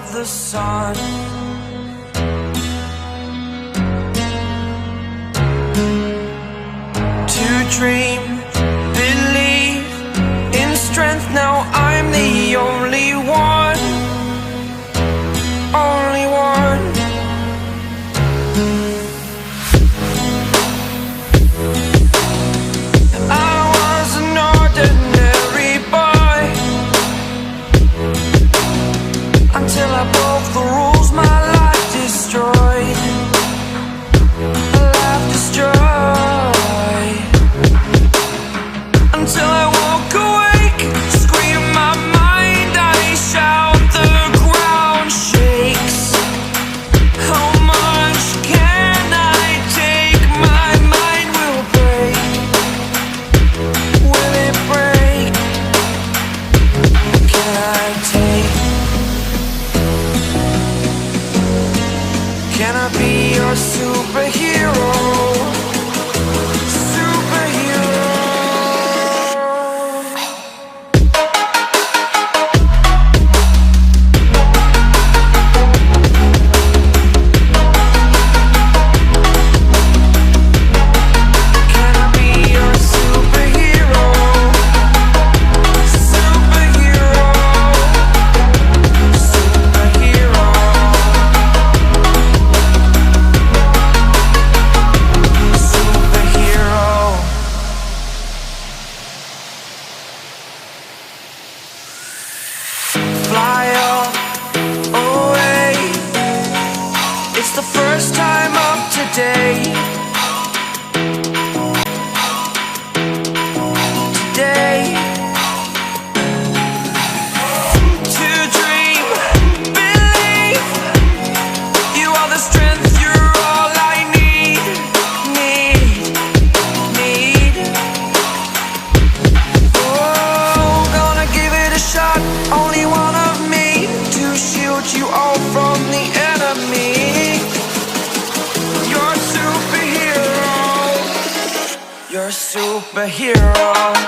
of the sun. To dream, believe in strength. Now I'm the only one, only one. I was an ordinary boy until I broke the rules. My life destroyed, life destroyed. Until I woke awake, scream my mind, I shout, the ground shakes. How much can I take? My mind will break. Will it break? Can I take? Can I be your superhero? Fly up away. It's the first time of today. Today. To dream, believe. You are the strength, you're all I need. Oh, gonna give it a shot. Only one of me to shield you all from the enemy. You're a superhero. You're a superhero.